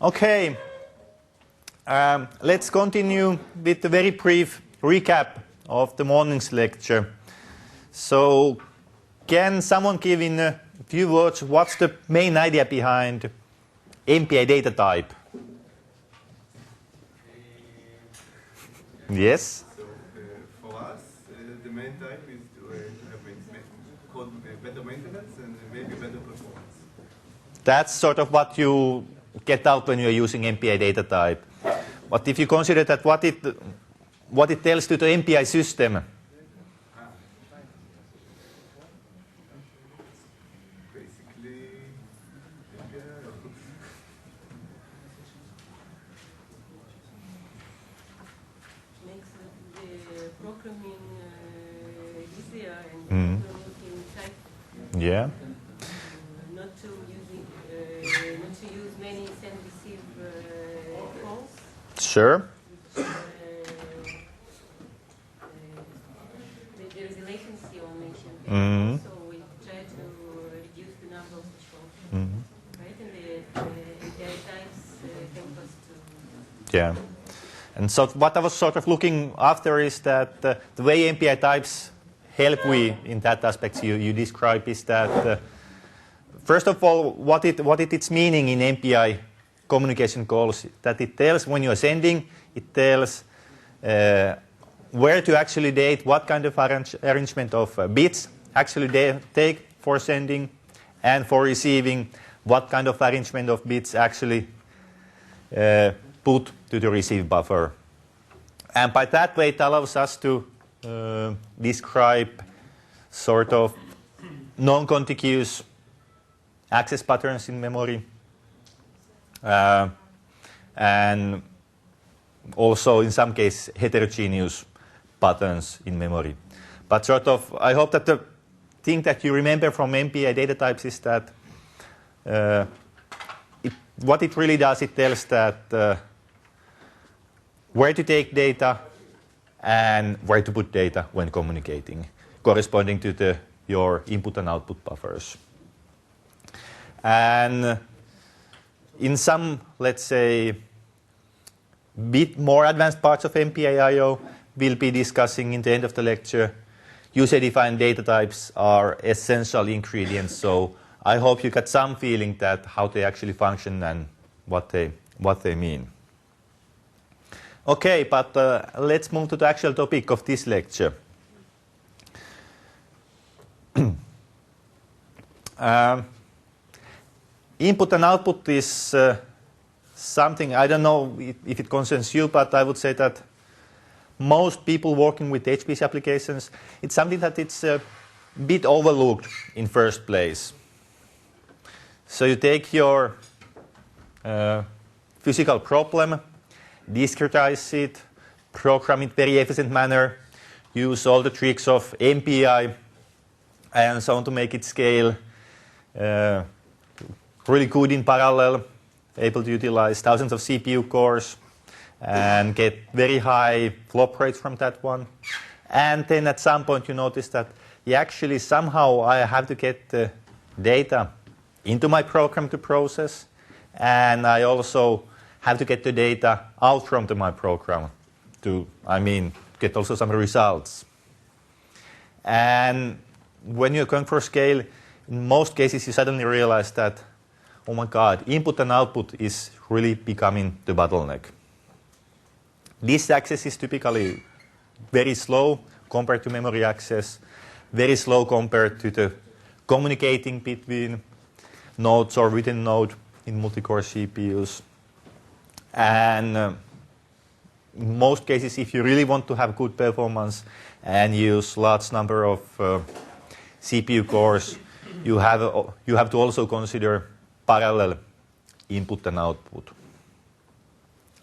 Okay, let's continue with a very brief recap of the morning's lecture. So, can someone give in a few words what's the main idea behind MPI data type? Yes? So, for us, the main type is to have better maintenance and maybe better performance. That's sort of what you get out when you're using MPI data type. But if you consider that what it tells to the MPI system, Basically, makes the programming easier and looking type. yeah, Not to use many send receive calls. sure. There is a latency on mentioned, so we try to reduce the number of calls. Right, and the API types help us to. Yeah. And so what I was sort of looking after is that the way MPI types help we in that aspect you describe is that first of all, what it's meaning in MPI communication calls, that it tells when you are sending, it tells where to actually date, what kind of arrangement of bits actually they take for sending, and for receiving, what kind of arrangement of bits actually put to the receive buffer. And by that way, it allows us to describe sort of non-contiguous access patterns in memory, and also in some cases heterogeneous patterns in memory. But sort of, I hope that the thing that you remember from MPI data types is that what it really does, it tells that where to take data and where to put data when communicating, corresponding to your input and output buffers. And in some, let's say, bit more advanced parts of MPI I/O, we'll be discussing in the end of the lecture, user-defined data types are essential ingredients. So I hope you got some feeling that how they actually function and what they mean. Okay, but let's move to the actual topic of this lecture. Input and output is something, I don't know if it concerns you, but I would say that most people working with HPC applications, it's something that it's a bit overlooked in first place. So you take your physical problem, discretize it, program it very efficient manner, use all the tricks of MPI and so on to make it scale really good in parallel, able to utilize thousands of CPU cores and get very high flop rates from that one. And then at some point you notice that actually somehow I have to get the data into my program to process, and I also have to get the data out from my program to, get also some results. And when you're going for scale, in most cases you suddenly realize that, oh my God, input and output is really becoming the bottleneck. This access is typically very slow compared to memory access, very slow compared to the communicating between nodes or within node in multi-core CPUs. And in most cases, if you really want to have good performance and use large number of CPU cores, you have to also consider parallel input and output.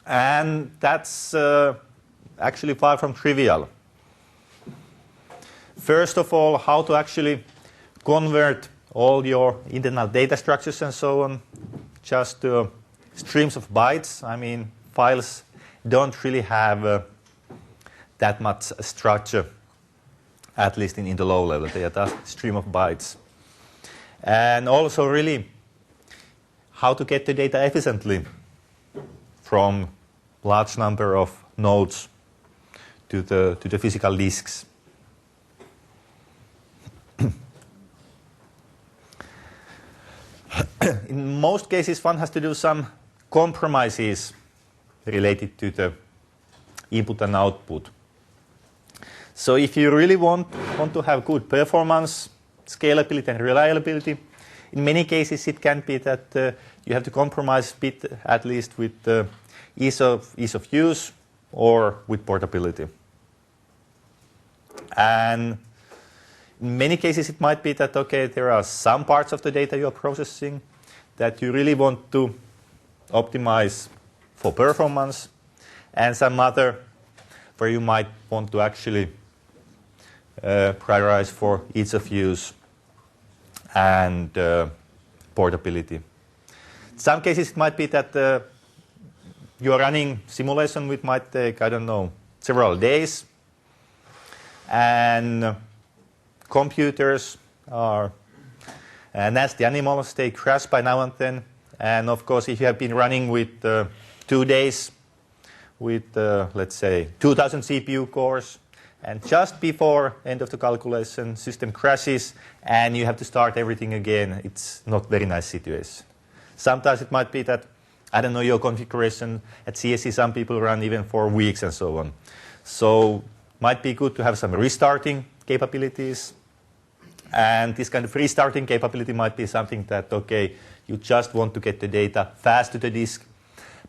And that's actually far from trivial. First of all, how to actually convert all your internal data structures and so on just to streams of bytes. Files don't really have that much structure, at least in the low level. They are just a stream of bytes. And also really how to get the data efficiently from large number of nodes to the physical disks. In most cases, one has to do some compromises related to the input and output. So if you really want to have good performance, scalability, and reliability, in many cases it can be that you have to compromise a bit, at least with ease of use or with portability. And in many cases it might be that, okay, there are some parts of the data you're processing that you really want to optimize for performance, and some other where you might want to actually prioritize for ease of use and portability. In some cases it might be that you're running simulation which might take, I don't know, several days, and computers are nasty animals. They crash by now and then. And of course, if you have been running with 2 days with, let's say, 2,000 CPU cores, and just before end of the calculation, system crashes, and you have to start everything again, it's not a very nice situation. Sometimes it might be that, I don't know, your configuration at CSC, some people run even for weeks and so on. So might be good to have some restarting capabilities. And this kind of restarting capability might be something that, okay, you just want to get the data fast to the disk,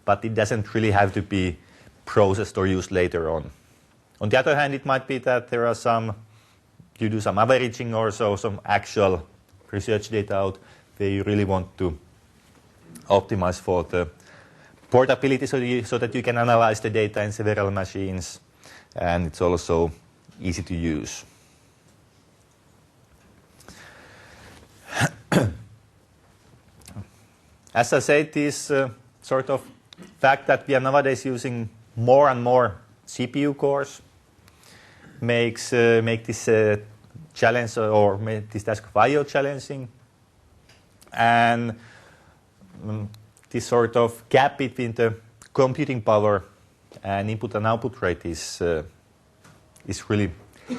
but it doesn't really have to be processed or used later on. On the other hand, it might be that there are some, you do some averaging or so, some actual research data out where you really want to optimize for the portability so that you can analyze the data in several machines, and it's also easy to use. As I said, this sort of fact that we are nowadays using more and more CPU cores make this challenge or make this task of I/O challenging, and this sort of gap between the computing power and input and output rate is really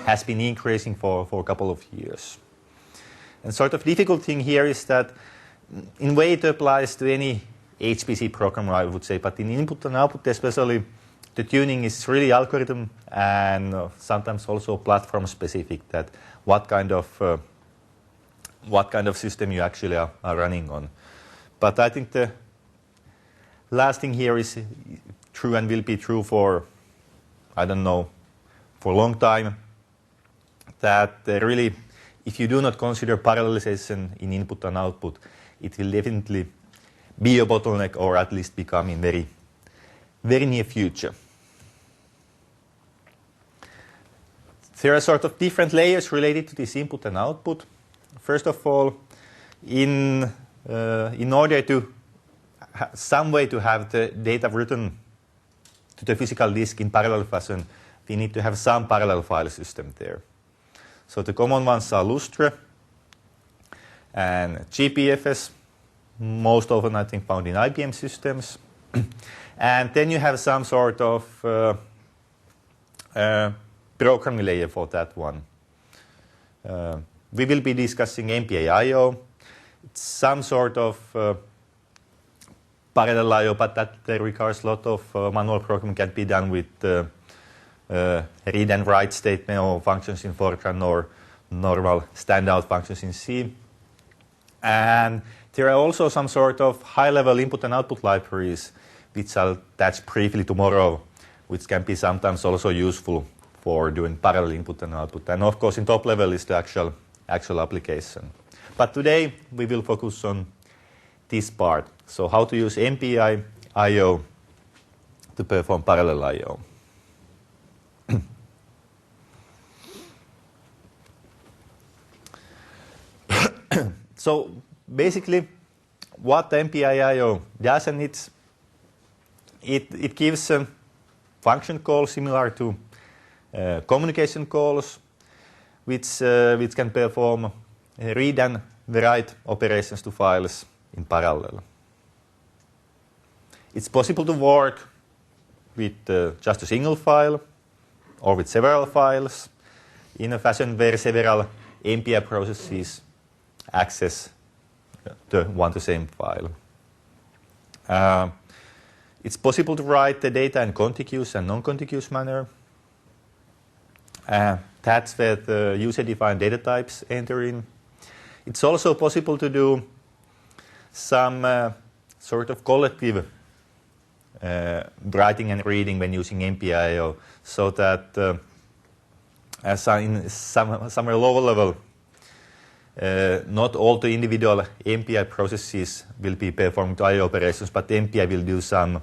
has been increasing for a couple of years. And sort of difficult thing here is that in a way it applies to any HPC programmer, I would say, but in input and output especially, the tuning is really algorithm and sometimes also platform specific, that what kind of system you actually are running on. But I think the last thing here is true and will be true for, I don't know, for a long time, that really, if you do not consider parallelization in input and output, it will definitely be a bottleneck, or at least become in very, very near future. There are sort of different layers related to this input and output. First of all, in order to some way to have the data written to the physical disk in parallel fashion, we need to have some parallel file system there. So the common ones are Lustre and GPFS, most often I think found in IBM systems. And then you have some sort of programming layer for that one. We will be discussing MPI I/O. It's some sort of parallel I/O, but that requires a lot of manual programming, can be done with read and write statement or functions in Fortran or normal standout functions in C. And there are also some sort of high-level input and output libraries, which I'll touch briefly tomorrow, which can be sometimes also useful for doing parallel input and output. And of course, in top level is the actual application. But today, we will focus on this part. So how to use MPI I/O to perform parallel I/O. So basically, what MPI I/O does, and it gives a function call similar to communication calls, which can perform read and write operations to files in parallel. It's possible to work with just a single file or with several files in a fashion where several MPI processes access the one to same file. It's possible to write the data in contiguous and non-contiguous manner. That's where the user-defined data types enter in. It's also possible to do some sort of collective writing and reading when using MPI, so that in somewhere lower level, not all the individual MPI processes will be performing I/O operations, but the MPI will do some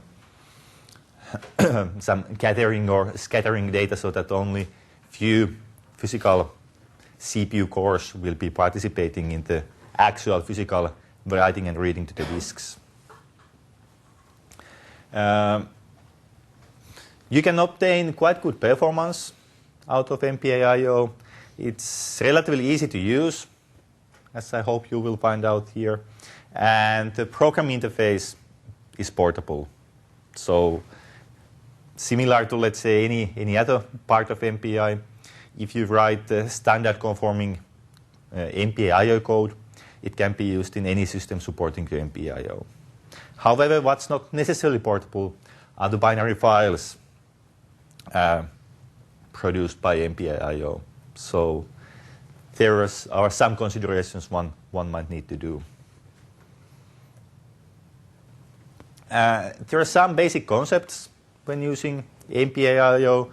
gathering or scattering data, so that only few physical CPU cores will be participating in the actual physical writing and reading to the disks. You can obtain quite good performance out of MPI I/O. It's relatively easy to use, as I hope you will find out here. And the program interface is portable. So similar to, let's say, any other part of MPI, if you write the standard conforming MPI I/O code, it can be used in any system supporting the MPI I/O. However, what's not necessarily portable are the binary files produced by MPI I/O. So there are some considerations one might need to do. There are some basic concepts when using MPI I/O,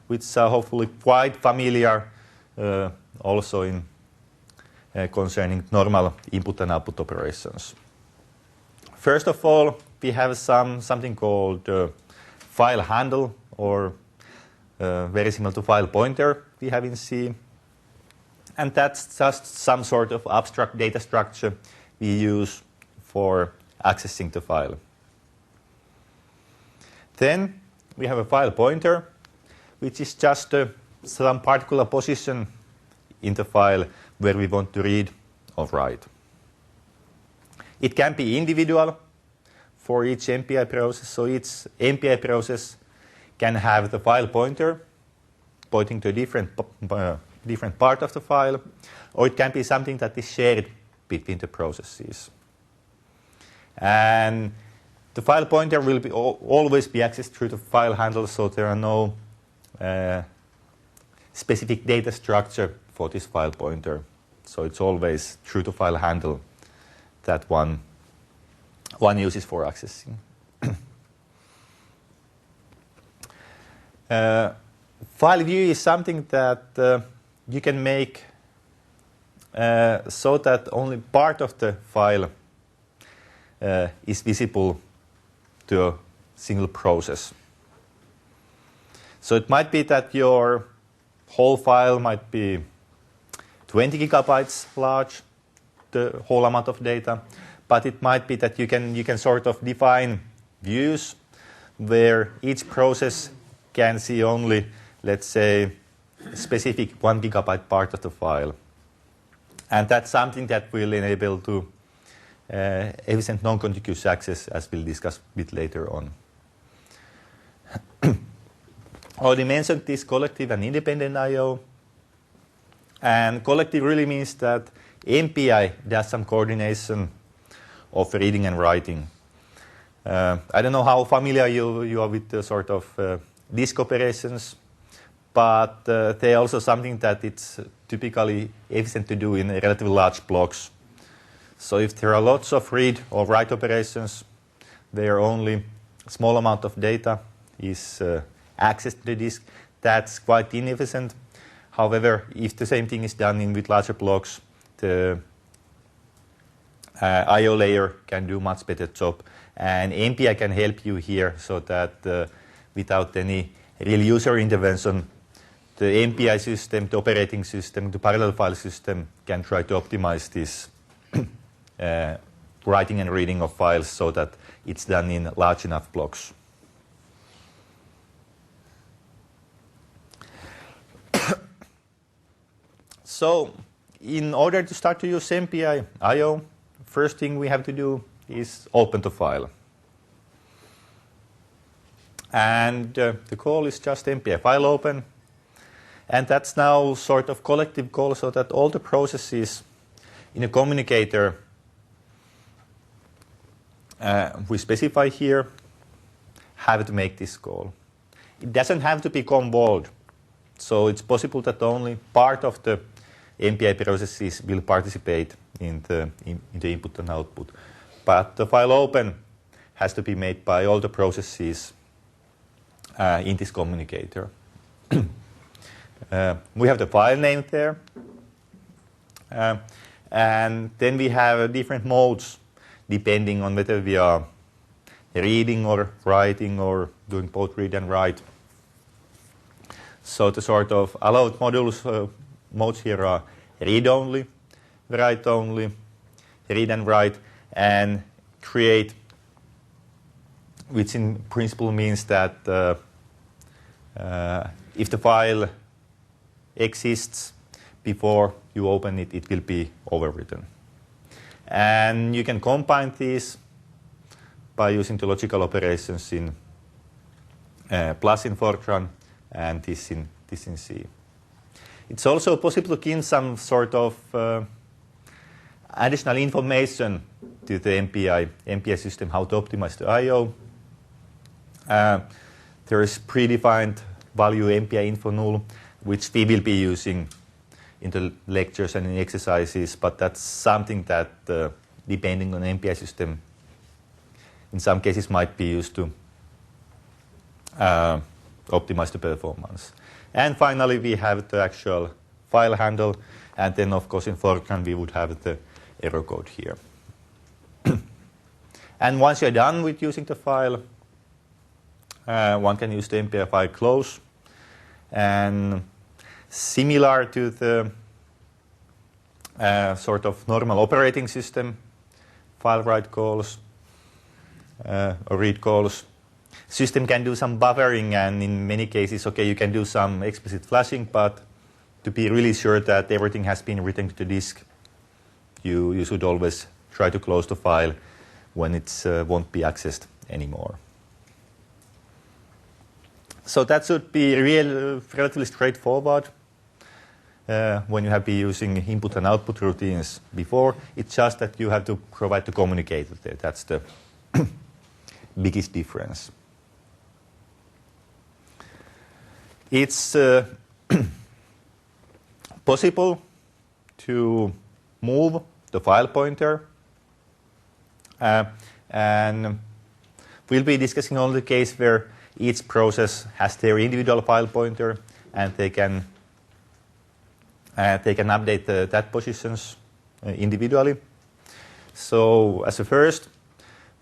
which are hopefully quite familiar also in concerning normal input and output operations. First of all, we have something called file handle, or very similar to file pointer we have in C. And that's just some sort of abstract data structure we use for accessing the file. Then we have a file pointer, which is just some particular position in the file where we want to read or write. It can be individual for each MPI process, so each MPI process can have the file pointer pointing to a different part of the file, or it can be something that is shared between the processes. And the file pointer will always be accessed through the file handle, so there are no specific data structure for this file pointer. So it's always through the file handle that one uses for accessing. File view is something that you can make so that only part of the file is visible to a single process. So it might be that your whole file might be 20 gigabytes large, the whole amount of data, but it might be that you can sort of define views where each process can see only, let's say, a specific 1 gigabyte part of the file. And that's something that will enable to efficient non-contiguous access, as we'll discuss a bit later on. Already mentioned this collective and independent I/O. And collective really means that MPI does some coordination of reading and writing. I don't know how familiar you are with the sort of disk operations, but they are also something that it's typically efficient to do in relatively large blocks. So if there are lots of read or write operations where only a small amount of data is accessed to the disk, that's quite inefficient. However, if the same thing is done with larger blocks, the I/O layer can do much better job. And MPI can help you here, so that without any real user intervention, the MPI system, the operating system, the parallel file system can try to optimize this writing and reading of files so that it's done in large enough blocks. So in order to start to use MPI I/O, first thing we have to do is open the file. And the call is just MPI file open. And that's now sort of collective call so that all the processes in a communicator we specify here have to make this call. It doesn't have to be convolved. So it's possible that only part of the MPI processes will participate in the input and output. But the file open has to be made by all the processes in this communicator. We have the file name there. And then we have different modes depending on whether we are reading or writing or doing both read and write. So the sort of allowed modes here are read-only, write-only, read and write, and create, which in principle means that if the file exists before you open it, it will be overwritten. And you can combine these by using the logical operations in plus in Fortran and this in C. It's also possible to give some sort of additional information to the MPI system, how to optimize the I/O. There is predefined value MPI info null, which we will be using in the lectures and in exercises, but that's something that, depending on the MPI system, in some cases might be used to optimize the performance. And finally, we have the actual file handle, and then, of course, in Fortran, we would have the error code here. And once you're done with using the file, one can use the MPI file close. And similar to the sort of normal operating system, file write calls or read calls, system can do some buffering, and in many cases, okay, you can do some explicit flashing, but to be really sure that everything has been written to the disk, you should always try to close the file when it won't be accessed anymore. So that should be relatively straightforward when you have been using input and output routines before. It's just that you have to provide the communicator there. That's the biggest difference. It's possible to move the file pointer, and we'll be discussing only the case where each process has their individual file pointer, and they can update that positions individually. So as a first,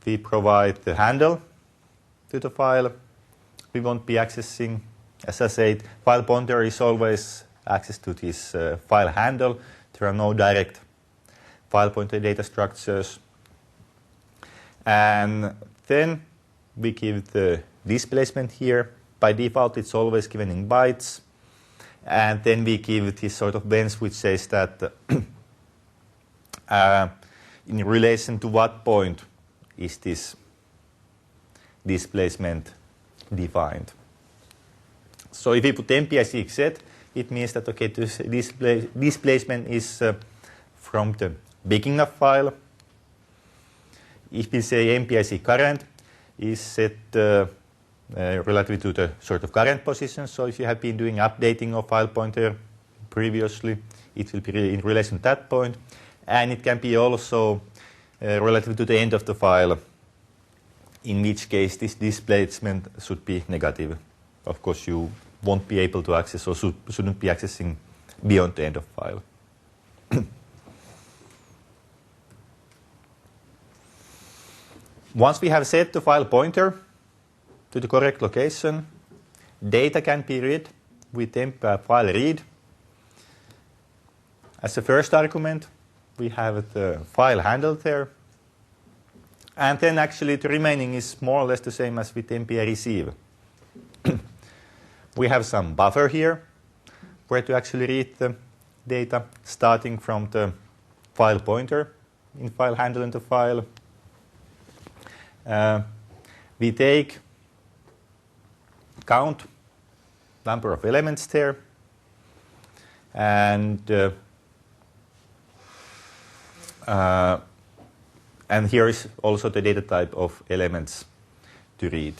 we provide the handle to the file. We won't be accessing, as I said, file pointer is always access to this file handle. There are no direct file pointer data structures. And then we give the displacement here. By default, it's always given in bytes. And then we give this sort of bench which says that in relation to what point is this displacement defined. So if we put MPI set, it means that, okay, this displacement is from the beginning of file. If we say MPI current is set relative to the sort of current position, so if you have been doing updating of file pointer previously, it will be in relation to that point. And it can be also relative to the end of the file, in which case this displacement should be negative. Of course, you won't be able to access or shouldn't be accessing beyond the end of file. Once we have set the file pointer to the correct location, data can be read with file read. As the first argument, we have the file handle there. And then actually the remaining is more or less the same as with MPI receive. We have some buffer here where to actually read the data starting from the file pointer in file handle in the file. We take count number of elements there, and here is also the data type of elements to read.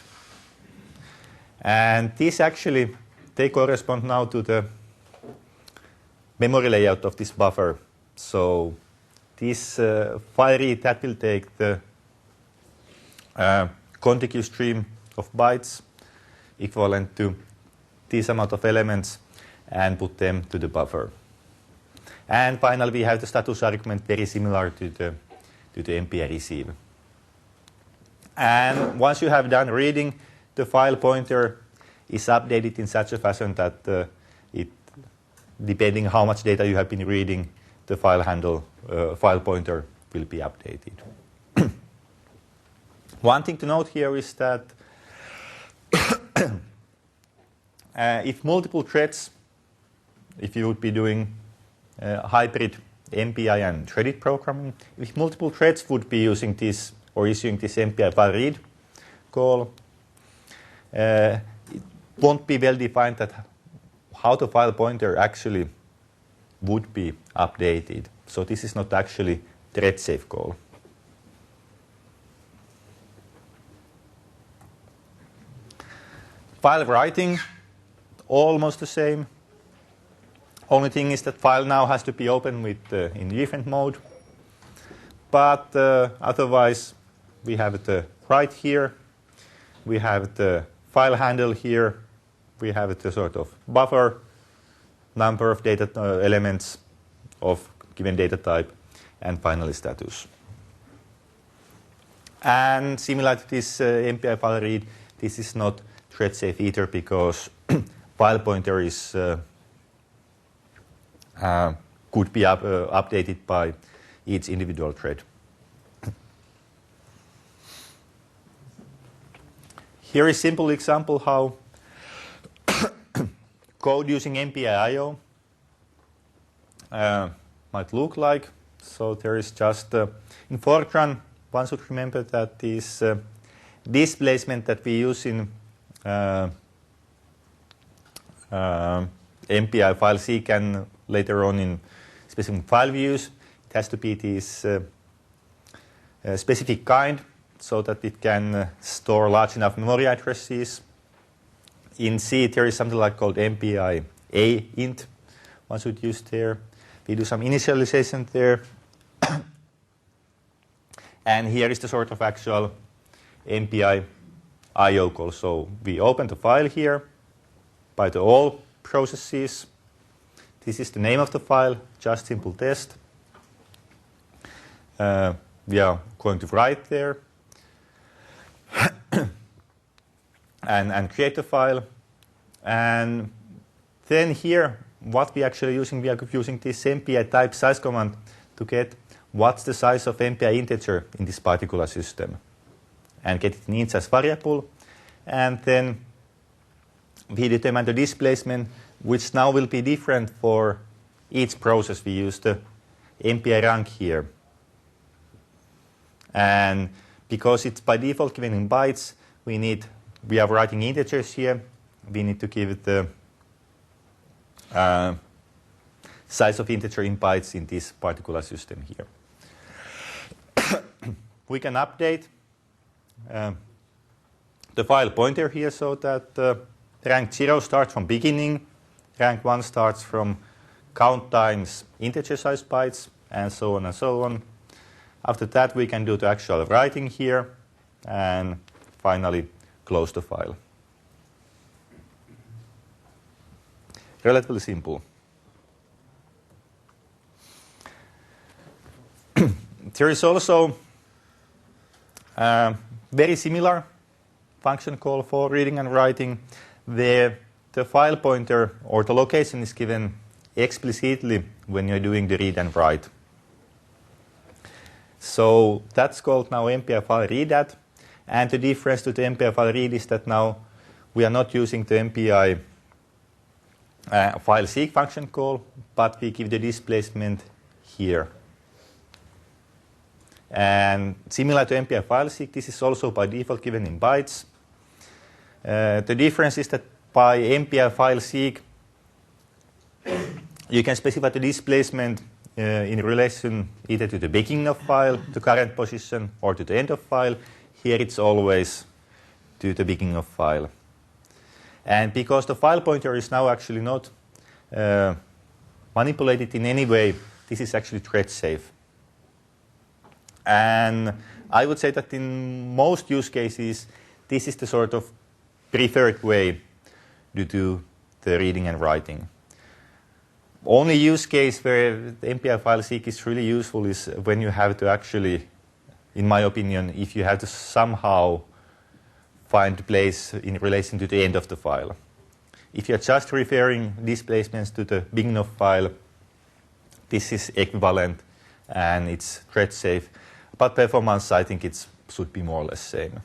And these actually, they correspond now to the memory layout of this buffer. So this file read, that will take the contiguous stream of bytes equivalent to this amount of elements and put them to the buffer. And finally, we have the status argument very similar to the MPI receive. And once you have done reading, the file pointer is updated in such a fashion that depending how much data you have been reading, the file pointer will be updated. One thing to note here is that if multiple threads, if you would be doing hybrid MPI and threaded programming, if multiple threads would be using this or issuing this MPI file read call, it won't be well defined that how the file pointer actually would be updated. So this is not actually thread safe call. File writing, almost the same. Only thing is that file now has to be opened with in different mode. But otherwise, we have the write here. We have the file handle here. We have the sort of buffer, number of data elements of given data type, and finally status. And similar to this MPI file read, this is not thread safe either because file pointer is could be updated by each individual thread. Here is a simple example how code using MPI I might look like. So there is just in Fortran, one should remember that this displacement that we use in MPI file seek and later on in specific file views, it has to be this specific kind so that it can store large enough memory addresses. In C, there is something like called MPI I int one should use there. We do some initialization there. And here is the sort of actual MPI I/O call. So we open the file here by the all processes. This is the name of the file, just simple test. We are going to write there and create the file. And then here, what we actually using, we are using this MPI type size command to get what's the size of MPI integer in this particular system and get it in int size variable. And then we determine the displacement, which now will be different for each process. We use the MPI rank here. And because it's by default given in bytes, we are writing integers here. We need to give it the size of integer in bytes in this particular system here. We can update the file pointer here so that rank 0 starts from beginning, rank 1 starts from count times integer size bytes, and so on and so on. After that, we can do the actual writing here, and finally close the file. Relatively simple. There is also a very similar function call for reading and writing, where the file pointer or the location is given explicitly when you're doing the read and write. So that's called now MPI file read at. And the difference to the MPI file read is that now we are not using the MPI file seek function call, but we give the displacement here. And similar to MPI file seek, this is also by default given in bytes. The difference is that by MPI file seek, you can specify the displacement in relation either to the beginning of file, to current position, or to the end of file. Here it's always to the beginning of file. And because the file pointer is now actually not manipulated in any way, this is actually thread safe. And I would say that in most use cases, this is the sort of preferred way to do the reading and writing. Only use case where the MPI file seek is really useful is when you have to actually, in my opinion, if you have to somehow find the place in relation to the end of the file. If you're just referring displacements to the beginning of file, this is equivalent and it's thread safe. But performance, I think it should be more or less same.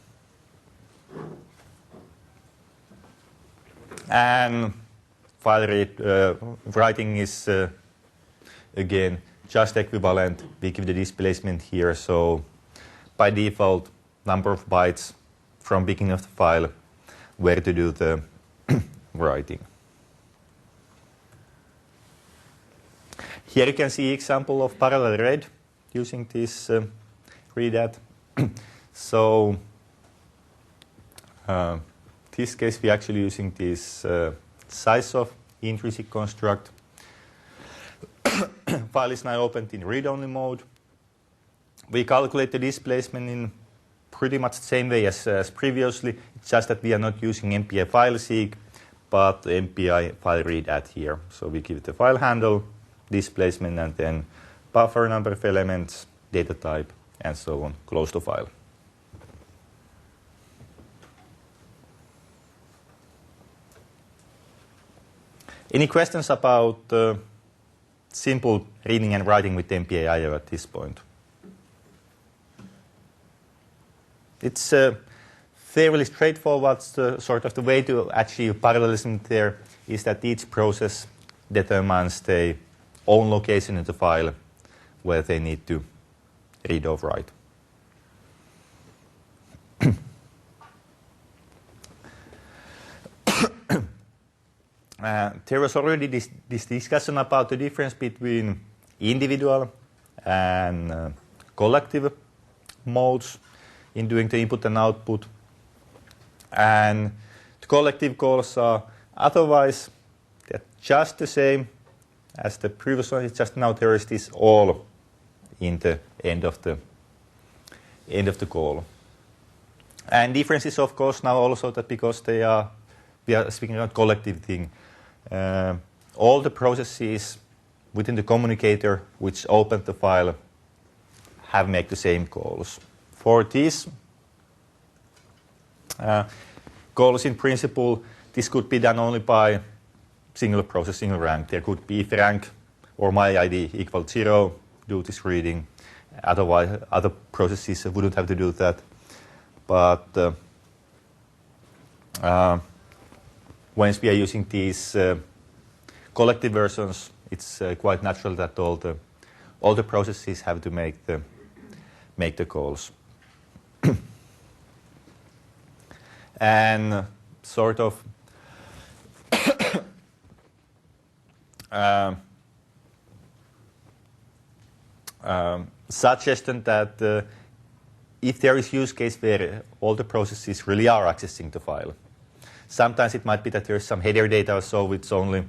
And file writing is, again, just equivalent. We give the displacement here. So by default, number of bytes from beginning of the file where to do the writing. Here you can see example of parallel read using this readat. So this case we actually using this size of intrinsic construct. File is now opened in read-only mode. We calculate the displacement in pretty much the same way as previously. It's just that we are not using MPI file seek, but MPI file readat here. So we give the file handle, displacement, and then buffer number of elements, data type, and so on. Close the file. Any questions about simple reading and writing with MPI I at this point? It's fairly straightforward. Sort of the way to achieve parallelism there is that each process determines their own location in the file where they need to read or write. There was already this discussion about the difference between individual and collective modes in doing the input and output. And the collective calls are otherwise they're just the same as the previous one. It's just now there is this all in the end of the call. And difference is of course now also that because we are speaking about collective thing. All the processes within the communicator which opened the file have made the same calls. For these calls in principle, this could be done only by single process, single rank. There could be if rank or my ID equal 0, do this reading. Otherwise, other processes wouldn't have to do that. But once we are using these collective versions, it's quite natural that all the processes have to make the calls. And sort of suggestion that if there is use case where all the processes really are accessing the file, sometimes it might be that there's some header data or so which only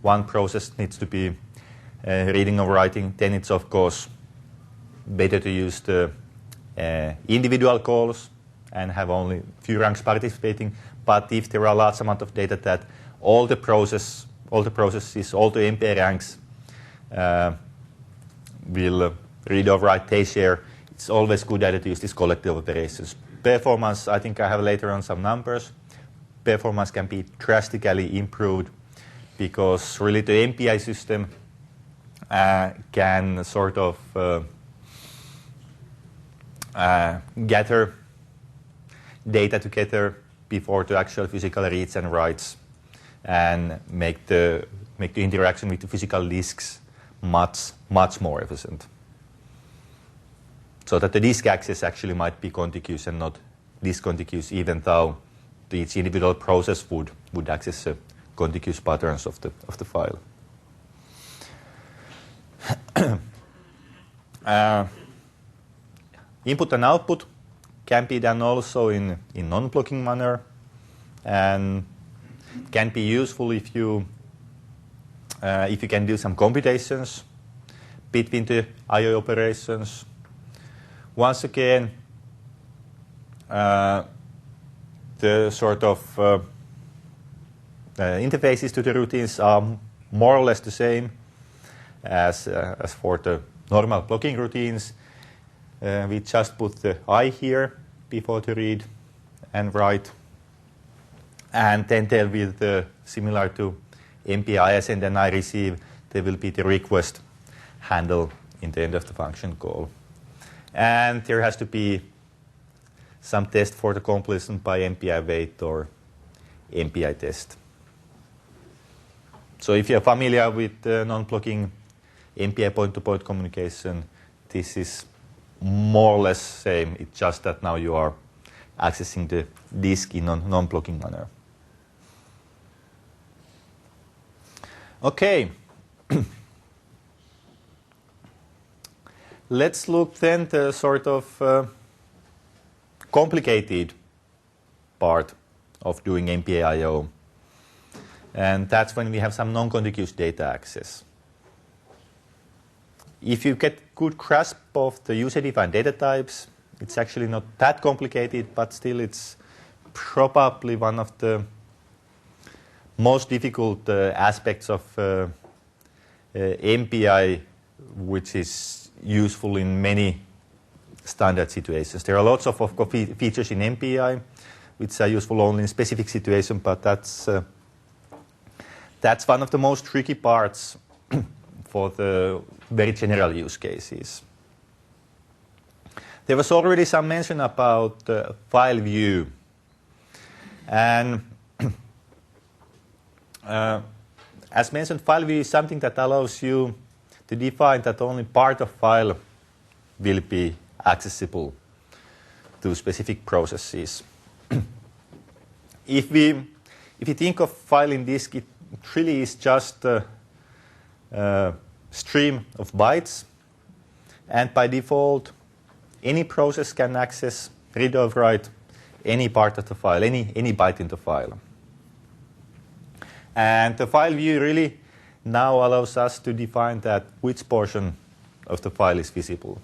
one process needs to be reading or writing, then it's of course better to use the individual calls and have only few ranks participating. But if there are a large amount of data that all the processes, all the MPI ranks will read or write their share, it's always good idea to use these collective operations. Performance, I think I have later on some numbers. Performance can be drastically improved because really the MPI system can sort of gather data together before the actual physical reads and writes, and make the interaction with the physical disks much more efficient. So that the disk access actually might be contiguous and not discontiguous, even though each individual process would access the contiguous patterns of the file. Input and output can be done also in non-blocking manner, and can be useful if you can do some computations between the I/O operations. Once again, the sort of interfaces to the routines are more or less the same as for the normal blocking routines. We just put the I here before the read and write, and then there will be similar to MPI I send and I receive. There will be the request handle in the end of the function call, and there has to be some test for the completion by MPI wait or MPI test. So if you're familiar with non-blocking MPI point-to-point communication, this is more or less same. It's just that now you are accessing the disk in non-blocking manner. Okay. Let's look then the sort of complicated part of doing MPI I/O. And that's when we have some non-contiguous data access. If you get good grasp of the user-defined data types, it's actually not that complicated, but still it's probably one of the most difficult aspects of MPI, which is useful in many standard situations. There are lots of features in MPI which are useful only in specific situations, but that's one of the most tricky parts for the very general use cases. There was already some mention about file view, and as mentioned, file view is something that allows you to define that only part of file will be accessible to specific processes. If we think of file in disk, it really is just a stream of bytes, and by default, any process can access, read or write any part of the file, any byte in the file. And the file view really now allows us to define that which portion of the file is visible.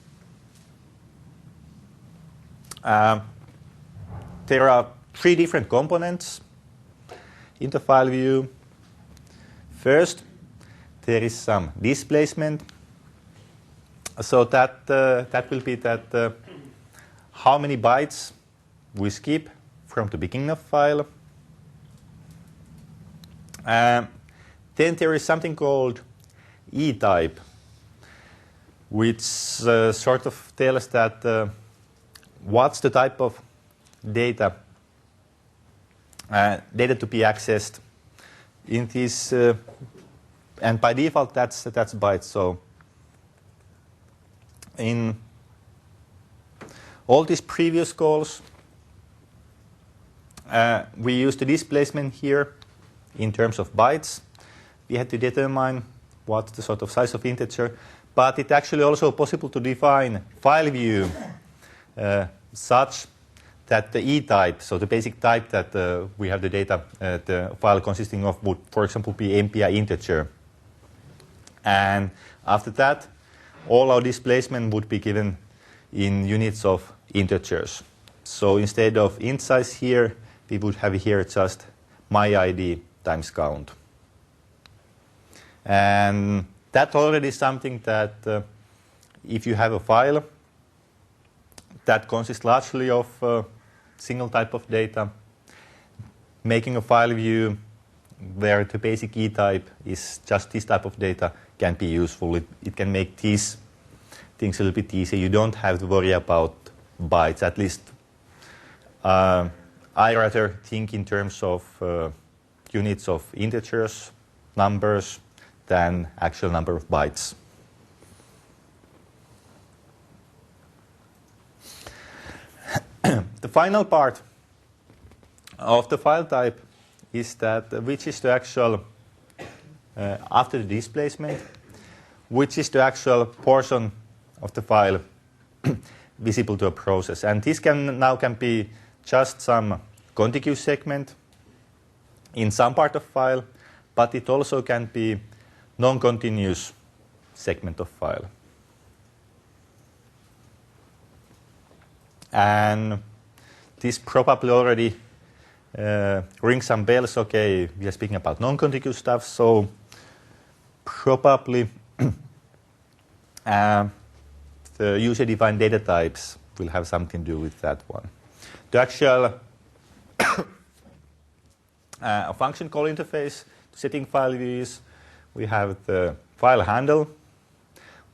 There are 3 different components in the file view. First, there is some displacement. So that will be that how many bytes we skip from the beginning of file. Then there is something called E-type, which sort of tells that what's the type of data to be accessed in this, and by default that's bytes. So in all these previous calls, we used the displacement here in terms of bytes. We had to determine what's the sort of size of integer, but it's actually also possible to define file view such that the E-type, so the basic type that we have the data, the file consisting of would, for example, be MPI integer. And after that, all our displacement would be given in units of integers. So instead of int size here, we would have here just my ID times count. And that's already something that if you have a file that consists largely of a single type of data, making a file view where the basic E-type is just this type of data can be useful. It can make these things a little bit easier. You don't have to worry about bytes. At least I rather think in terms of units of integers, numbers, than actual number of bytes. The final part of the file type is that which is the actual, after the displacement, which is the actual portion of the file visible to a process. And this now can be just some contiguous segment in some part of file, but it also can be non-continuous segment of file. And this probably already rings some bells. Okay, we are speaking about non-contiguous stuff, so probably the user-defined data types will have something to do with that one. The actual function call interface to setting file views, we have the file handle,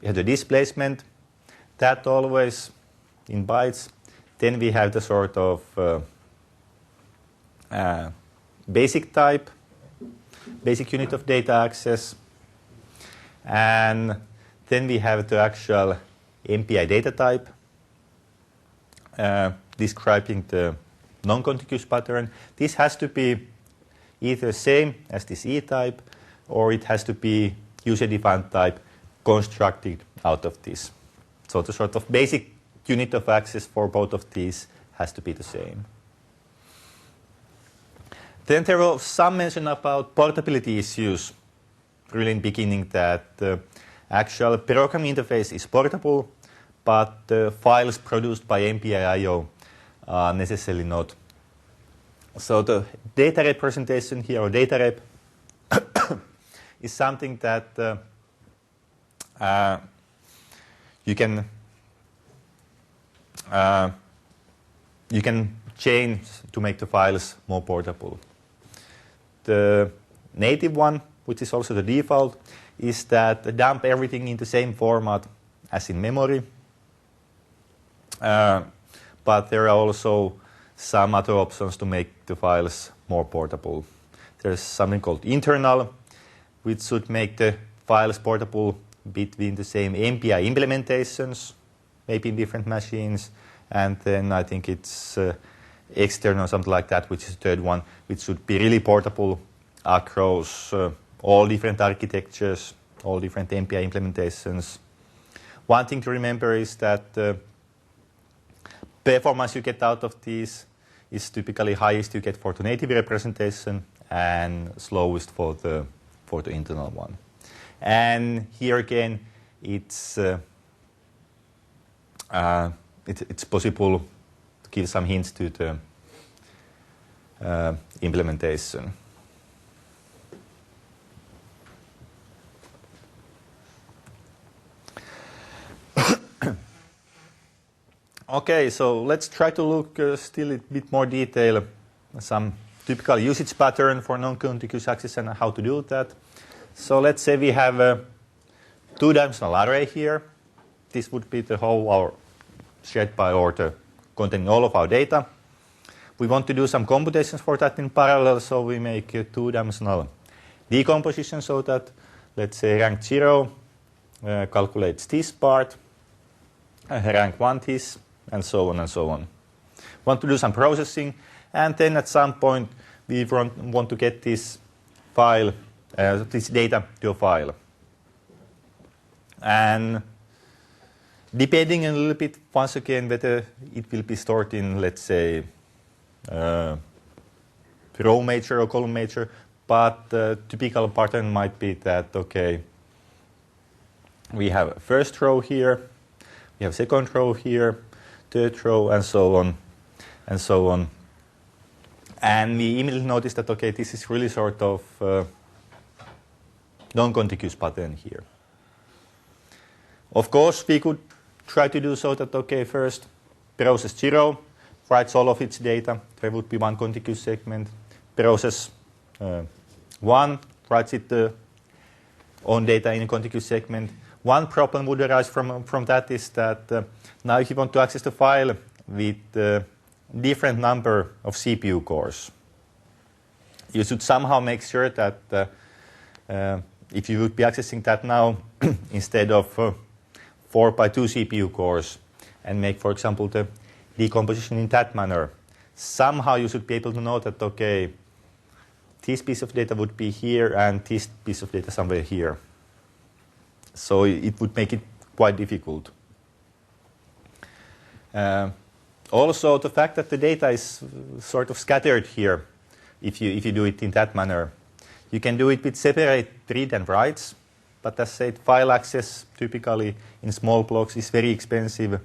we have the displacement, that always in bytes. Then we have the sort of basic type, basic unit of data access, and then we have the actual MPI data type describing the non-contiguous pattern. This has to be either same as this E-type, or it has to be user-defined type constructed out of this. So the sort of basic unit of access for both of these has to be the same. Then there was some mention about portability issues, really in the beginning, that the actual program interface is portable, but the files produced by MPI I are necessarily not. So the data representation here, or data rep, is something that you can change to make the files more portable. The native one, which is also the default, is that dump everything in the same format as in memory. But there are also some other options to make the files more portable. There's something called internal, which should make the files portable between the same MPI implementations, maybe in different machines. And then I think it's external, something like that, which is the third one, which should be really portable across all different architectures, all different MPI implementations. One thing to remember is that the performance you get out of these is typically highest you get for the native representation and slowest for the internal one. And here again, it's possible to give some hints to the implementation. Okay, so let's try to look still a bit more detail, some typical usage pattern for non-contiguous access and how to do that. So let's say we have a two-dimensional array here. This would be the whole our shared by order containing all of our data. We want to do some computations for that in parallel, so we make a two-dimensional decomposition so that, let's say, rank 0 calculates this part, rank 1 this, and so on and so on. Want to do some processing, and then at some point we want to get this file, this data to a file. And depending a little bit, once again, whether it will be stored in, let's say, row major or column major, but the typical pattern might be that, okay, we have a first row here, we have second row here, third row, and so on, and so on. And we immediately notice that, okay, this is really sort of non-contiguous pattern here. Of course, we could try to do so that, okay, first process 0 writes all of its data. There would be one contiguous segment. Process 1 writes its own data in a contiguous segment. One problem would arise from that is that now if you want to access the file with different number of CPU cores, you should somehow make sure that if you would be accessing that now instead of 4 by 2 CPU cores and make, for example, the decomposition in that manner, somehow you should be able to know that, okay, this piece of data would be here and this piece of data somewhere here. So it would make it quite difficult. Also, the fact that the data is sort of scattered here, if you do it in that manner, you can do it with separate read and writes, but as said, file access typically in small blocks is very expensive,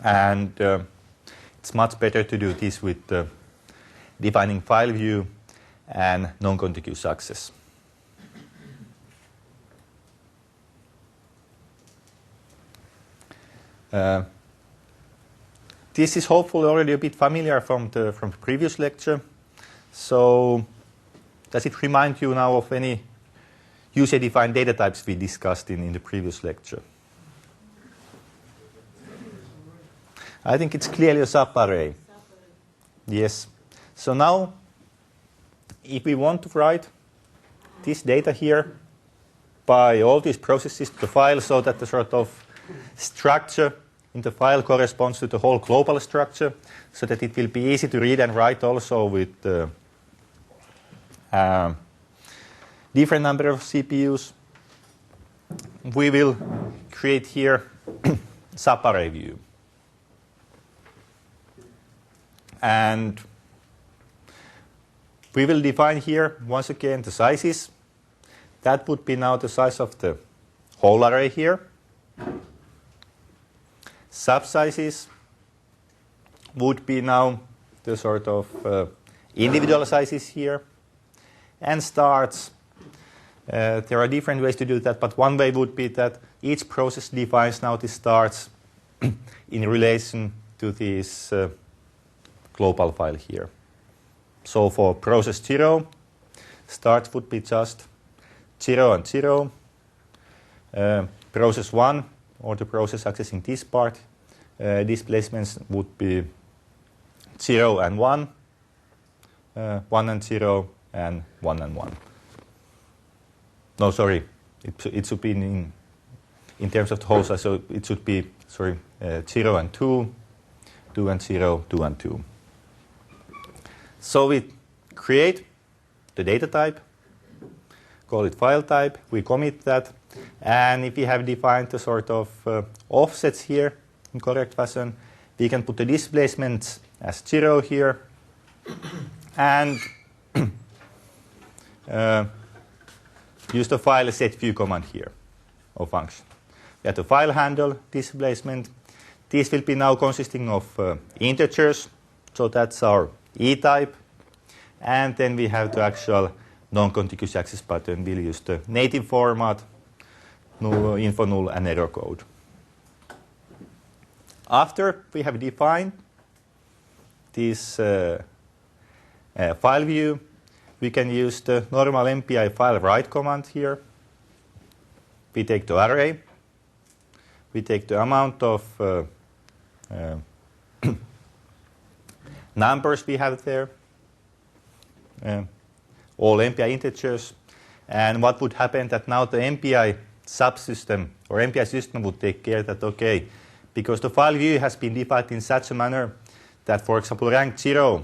and it's much better to do this with defining file view and non-contiguous access. This is hopefully already a bit familiar from the previous lecture. So does it remind you now of any user-defined data types we discussed in the previous lecture? I think it's clearly a subarray. Yes. So now, if we want to write this data here by all these processes to the file so that the sort of structure in the file corresponds to the whole global structure, so that it will be easy to read and write also with different number of CPUs, we will create here subarray view. And we will define here, once again, the sizes. That would be now the size of the whole array here. Subsizes would be now the sort of individual sizes here. And starts, there are different ways to do that, but one way would be that each process defines now the starts in relation to this global file here. So for process 0, start would be just 0 and 0. Process 1, or the process accessing this part, displacements would be 0 and 1, 1 and 0, and 1 and 1. No, sorry, it should be in terms of the whole size, so it should be, 0 and 2, 2 and 0, 2 and 2. So we create the data type, call it file type, we commit that, and if we have defined the sort of offsets here in correct fashion, we can put the displacements as 0 here, and use the file set view command here, or function. We have the file handle displacement. This will be now consisting of integers, so that's our E type. And then we have the actual non-contiguous access pattern. We'll use the native format, null, info null, and error code. After we have defined this file view, we can use the normal MPI file write command here. We take the array. We take the amount of numbers we have there, all MPI integers. And what would happen that now the MPI subsystem or MPI system would take care that, okay, because the file view has been defined in such a manner that, for example, rank 0,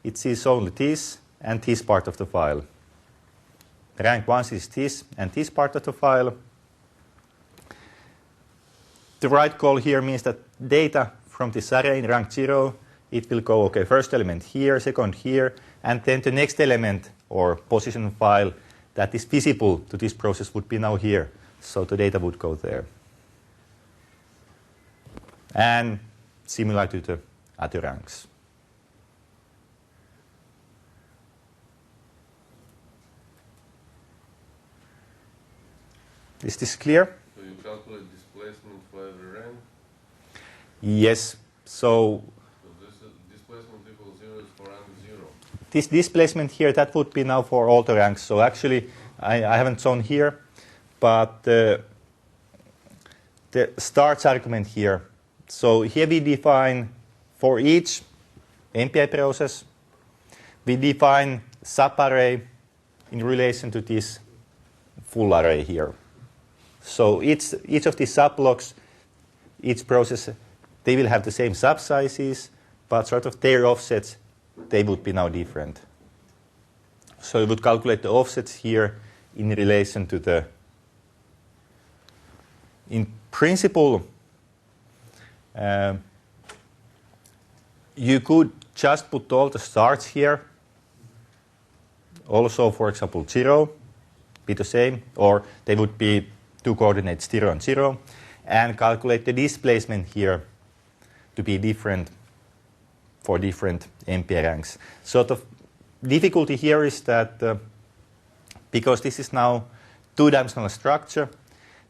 it sees only this and this part of the file. Rank 1 is this and this part of the file. The write call here means that data from this array in rank 0, it will go, okay, first element here, second here, and then the next element or position file that is visible to this process would be now here. So the data would go there. And similar to the other ranks. Is this clear? So you calculate displacement for every rank? Yes. So this displacement equals 0 is for rank 0. This displacement here, that would be now for all the ranks. So actually, I haven't shown here, but the starts argument here. So here we define for each MPI process, we define subarray in relation to this full array here. So each of these subblocks, each process, they will have the same subsizes, but sort of their offsets, they would be now different. So you would calculate the offsets here in relation to the, in principle, you could just put all the starts here. Also, for example, 0, be the same, or they would be two coordinates 0 and 0, and calculate the displacement here to be different for different MPI ranks. Sort of difficulty here is that because this is now two-dimensional structure,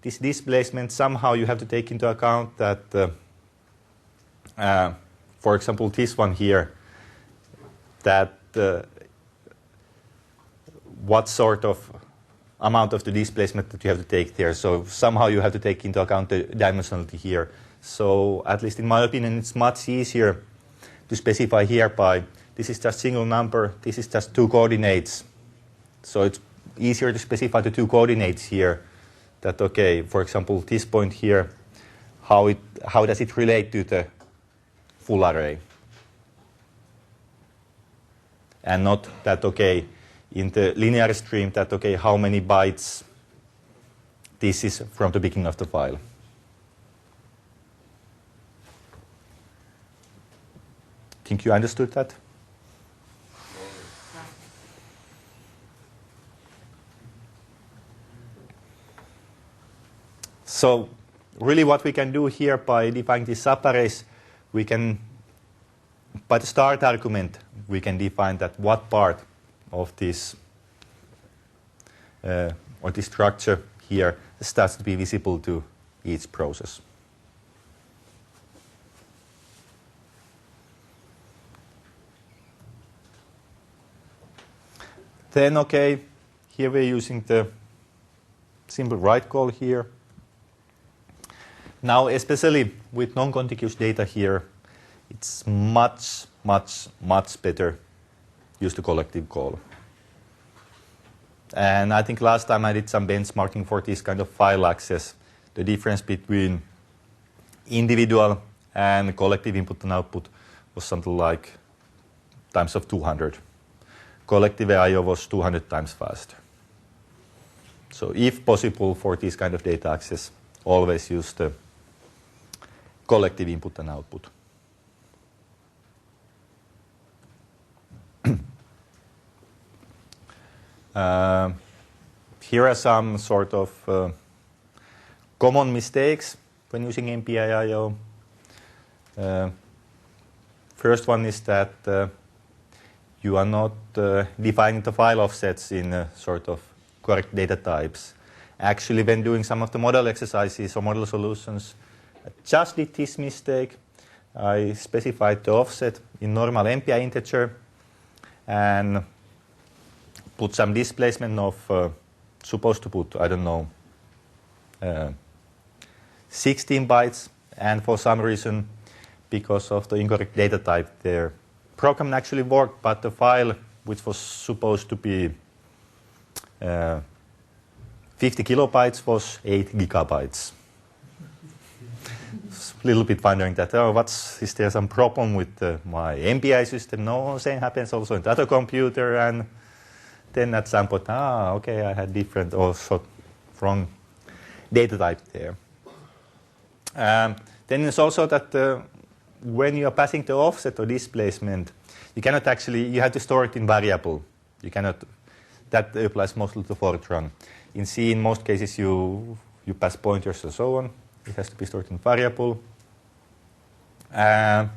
this displacement, somehow you have to take into account that, for example, this one here, that what sort of amount of the displacement that you have to take there. So somehow you have to take into account the dimensionality here. So at least in my opinion, it's much easier to specify here by this is just single number, this is just two coordinates. So it's easier to specify the two coordinates here. That okay, for example, this point here, how does it relate to the full array? And not that okay, in the linear stream that okay, how many bytes this is from the beginning of the file. Think you understood that? So really what we can do here by defining these subarrays, we can, by the start argument, we can define that what part of this or this structure here starts to be visible to each process. Then, okay, here we're using the simple right call here. Now, especially with non-contiguous data here, it's much, much, much better use the collective call. And I think last time I did some benchmarking for this kind of file access. The difference between individual and collective input and output was something like times of 200. Collective I/O was 200 times faster. So if possible for this kind of data access, always use the collective input and output. Here are some sort of common mistakes when using MPI I/O. First one is that you are not defining the file offsets in sort of correct data types. Actually, when doing some of the model exercises or model solutions, I just did this mistake. I specified the offset in normal MPI integer and put some displacement of, supposed to put, I don't know, 16 bytes. And for some reason, because of the incorrect data type, their program actually worked, but the file, which was supposed to be 50 kilobytes, was 8 gigabytes. A little bit wondering that, oh, is there some problem with my MPI system? No, same happens also in the other computer. And then at some point, okay, I had different, also wrong data type there. Then it's also that when you are passing the offset or displacement, you cannot actually, you have to store it in variable. You cannot, that applies mostly to Fortran. In C, in most cases, you pass pointers and so on. It has to be stored in variable. And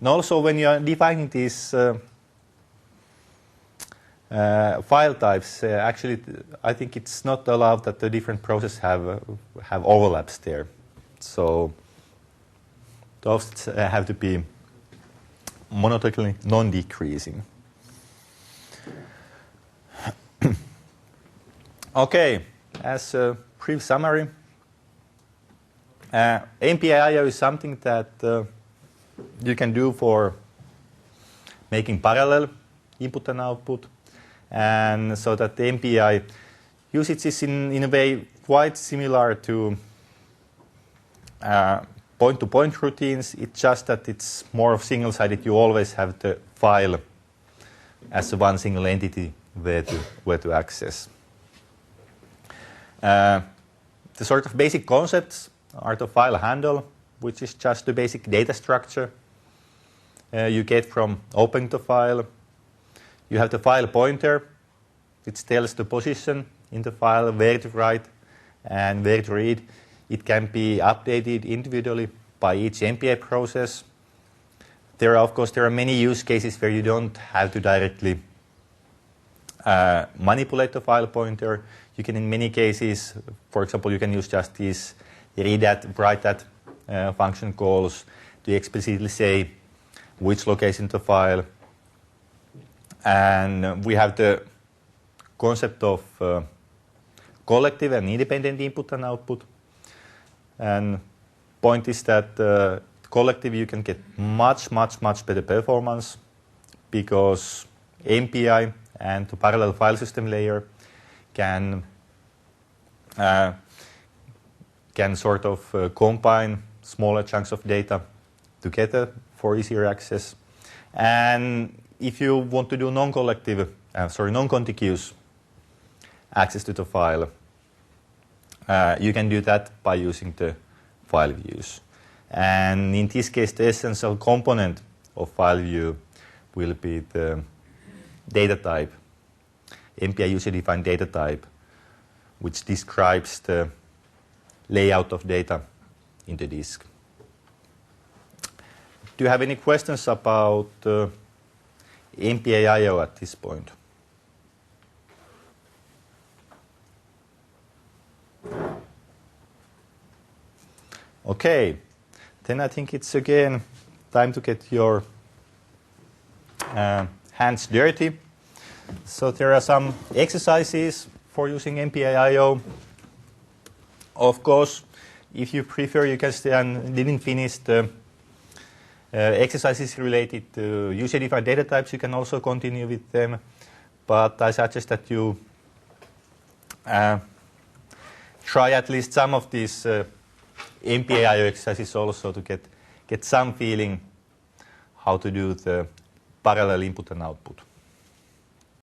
also when you are defining these file types, actually, I think it's not allowed that the different processes have overlaps there. So the offsets have to be monotonically non-decreasing. Okay, as a brief summary, MPI I/O is something that you can do for making parallel input and output, and so that the MPI usage is in a way quite similar to point-to-point routines. It's just that it's more of single-sided. You always have the file as one single entity where to access. The sort of basic concepts are the file handle, which is just the basic data structure you get from opening the file. You have the file pointer, which tells the position in the file, where to write and where to read. It can be updated individually by each MPI process. Of course, there are many use cases where you don't have to directly manipulate the file pointer. You can, in many cases, for example, you can use just these read that, write that function calls to explicitly say which location the file. And we have the concept of collective and independent input and output. And point is that collective you can get much better performance because MPI and the parallel file system layer can sort of combine smaller chunks of data together for easier access. And if you want to do non-contiguous access to the file, you can do that by using the file views. And in this case, the essential component of file view will be the data type, MPI user-defined data type, which describes the layout of data in the disk. Do you have any questions about MPI I/O at this point? Okay, then I think it's again time to get your hands dirty. So there are some exercises for using MPI I/O. Of course, if you prefer, you can stay and didn't finish the exercises related to user-defined data types. You can also continue with them, but I suggest that you try at least some of these MPI I/O exercises also to get some feeling how to do the parallel input and output.